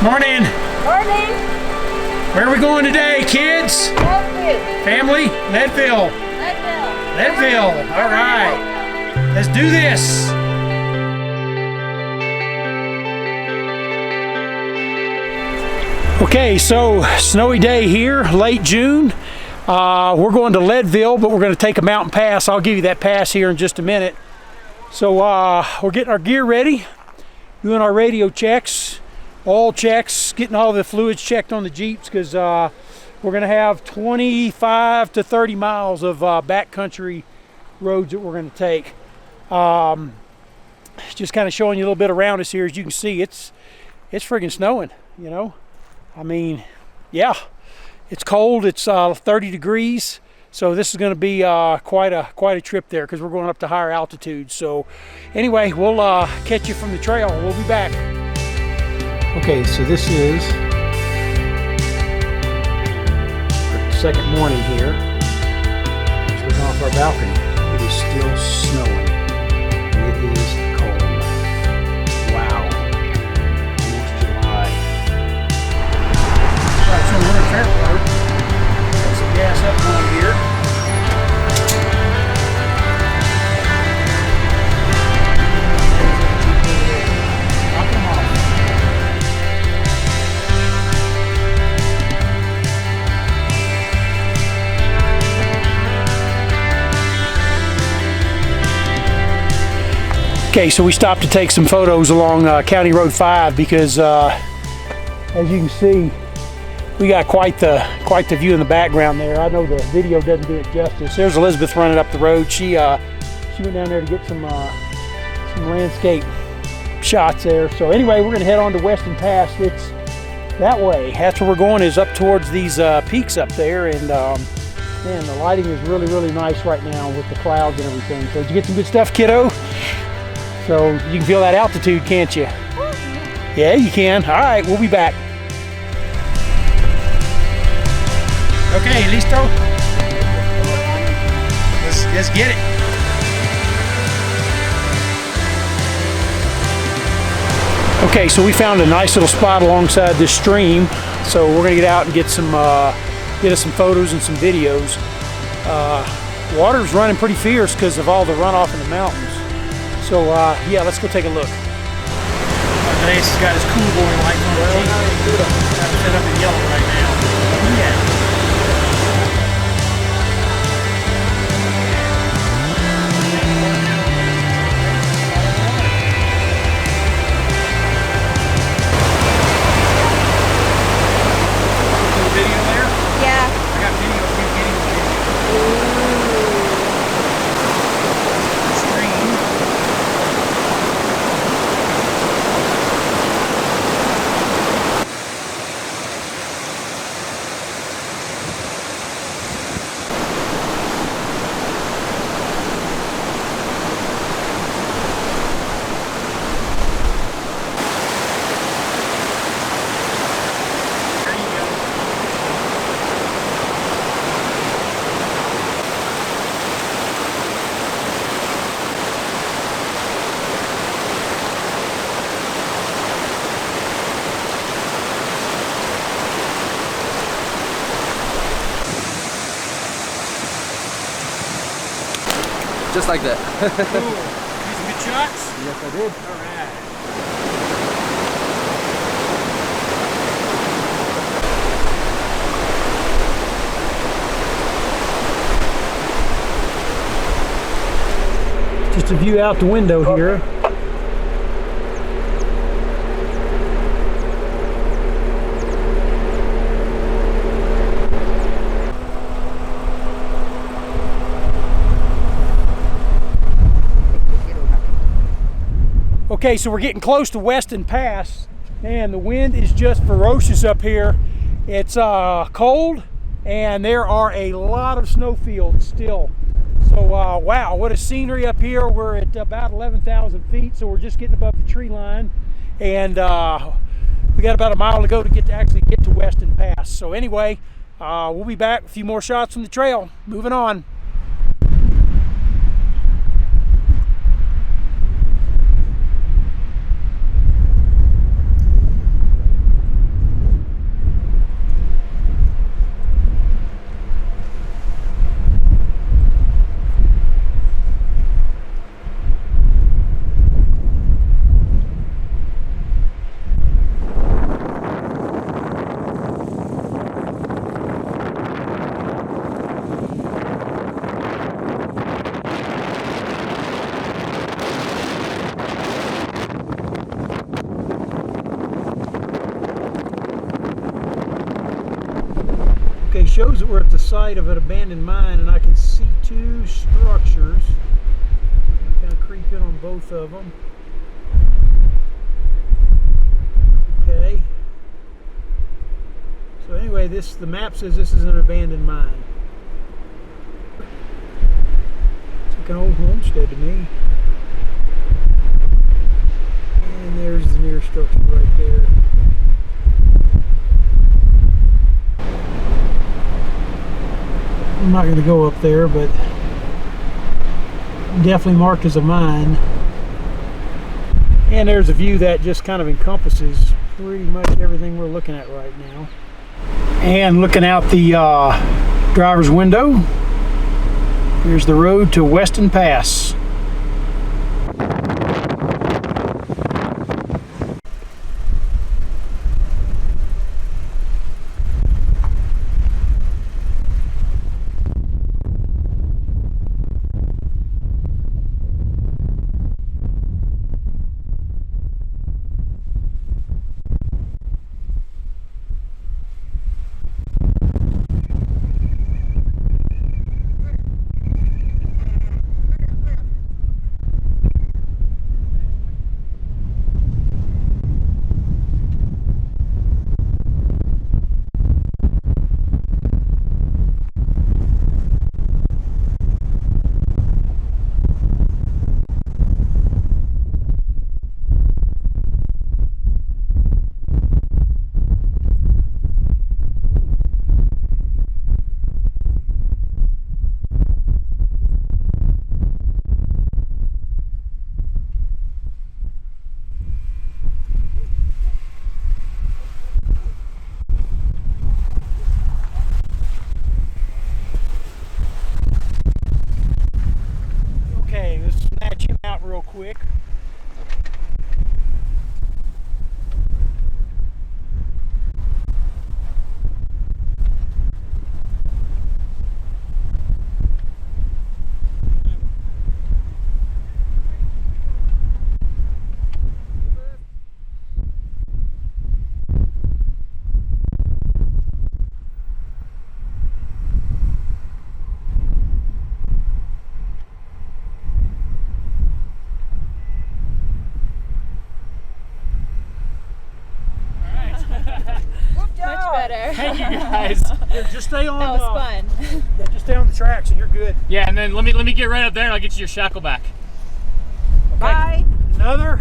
Morning. Morning. Where are we going today, kids? Leadville. Family? Leadville. Leadville. All right. Let's do this. Okay, so snowy day here, late June. We're going to Leadville, but we're going to take a mountain pass. I'll give you that pass here in just a minute. So we're getting our gear ready, doing our radio checks, oil checks, getting all the fluids checked on the Jeeps, because we're going to have 25 to 30 miles of backcountry roads that we're going to take. Just kind of showing you a little bit around us here. As you can see, it's friggin' snowing, you know. I mean, yeah, it's cold. It's 30 degrees. So this is going to be quite a trip there, because we're going up to higher altitudes. So anyway, we'll catch you from the trail. We'll be back. Okay, so this is our second morning here. Just looking off our balcony. It is still snowing. It is cold. Wow. Almost July. All right, so we're in Fairport. Got some gas up on here. Okay, so we stopped to take some photos along County Road 5 because, as you can see, we got quite the view in the background there. I know the video doesn't do it justice. There's Elizabeth running up the road. She went down there to get some landscape shots there. So anyway, we're gonna head on to Weston Pass. It's that way. That's where we're going, is up towards these peaks up there, and man, the lighting is really nice right now with the clouds and everything. So did you get some good stuff, kiddo? So you can feel that altitude, can't you? Yeah, you can. All right, we'll be back. Okay, listo? Let's get it. Okay, so we found a nice little spot alongside this stream. So we're gonna get out and get us some photos and some videos. Water's running pretty fierce because of all the runoff in the mountains. So yeah, let's go take a look. Today's has got his cool boy light on the Jeep. Got it set up in yellow right now. Yeah. Video there? Yeah. I got video of you getting the video. Just like that. Cool. These some good shots? Yes, I did. All right. Just a view out the window here. Okay, so we're getting close to Weston Pass, and the wind is just ferocious up here. It's cold, and there are a lot of snowfields still. So wow, what a scenery up here. We're at about 11,000 feet, so we're just getting above the tree line, and we got about a mile to go to actually get to Weston Pass. So anyway, we'll be back with a few more shots from the trail. Moving on. Okay, shows that we're at the site of an abandoned mine, and I can see two structures. I'm kind of creep in on both of them. Okay. So anyway, the map says this is an abandoned mine. It's like an old homestead to me. And there's the nearest structure right there. I'm not going to go up there, but definitely marked as a mine. And there's a view that just kind of encompasses pretty much everything we're looking at right now. And looking out the driver's window, here's the road to Weston Pass. Real quick. Hey, you guys. Yeah, just stay on. That was fun. Yeah, just stay on the tracks and you're good. Yeah, and then let me get right up there and I'll get you your shackle back. Okay. Bye. Another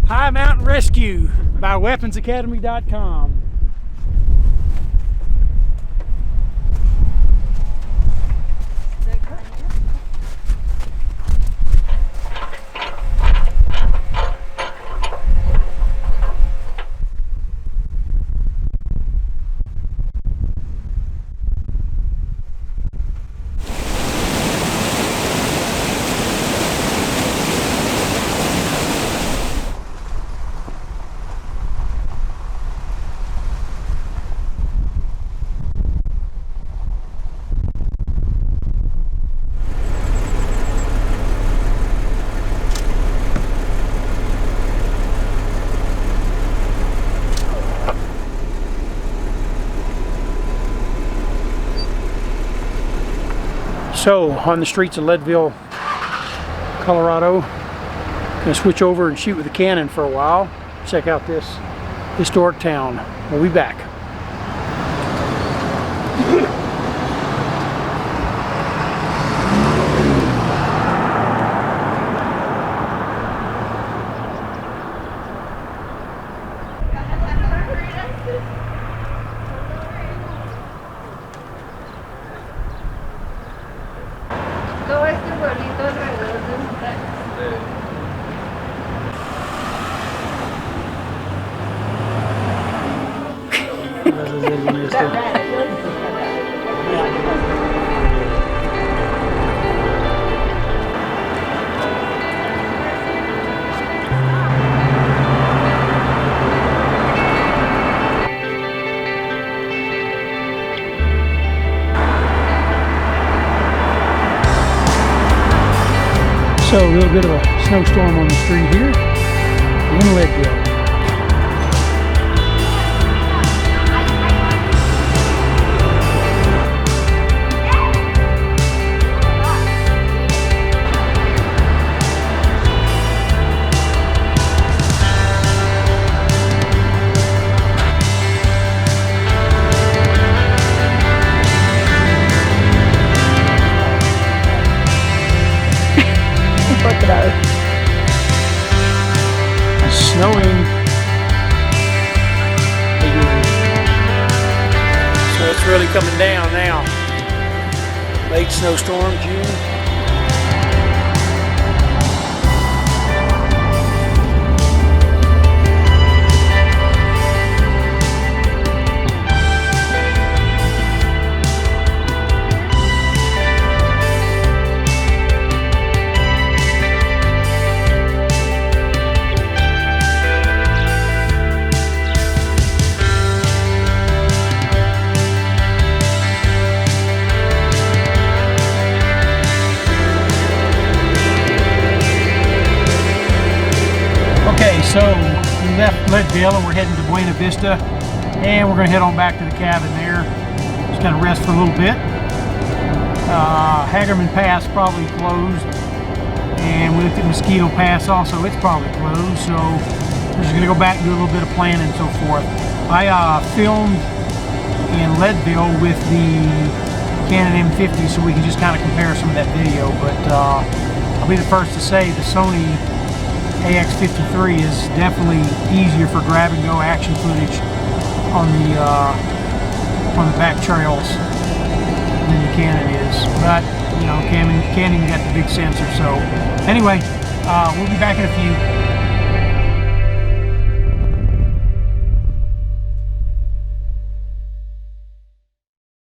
High Mountain Rescue by weaponsacademy.com. So, on the streets of Leadville, Colorado, gonna switch over and shoot with the Canon for a while. Check out this historic town. We'll be back. Todo este pueblito alrededor de un So, a little bit of a snowstorm on the street here in Leadville. really coming down now. Late snowstorm, June. Okay, so we left Leadville and we're heading to Buena Vista, and we're going to head on back to the cabin there. Just kind of rest for a little bit. Hagerman Pass probably closed, and we looked at Mosquito Pass also. It's probably closed, so we're just going to go back and do a little bit of planning and so forth. I filmed in Leadville with the Canon M50, so we can just kind of compare some of that video. But I'll be the first to say the Sony AX53 is definitely easier for grab and go action footage on the back trails than the Canon is. But you know, Canon got the big sensor. So anyway, we'll be back in a few.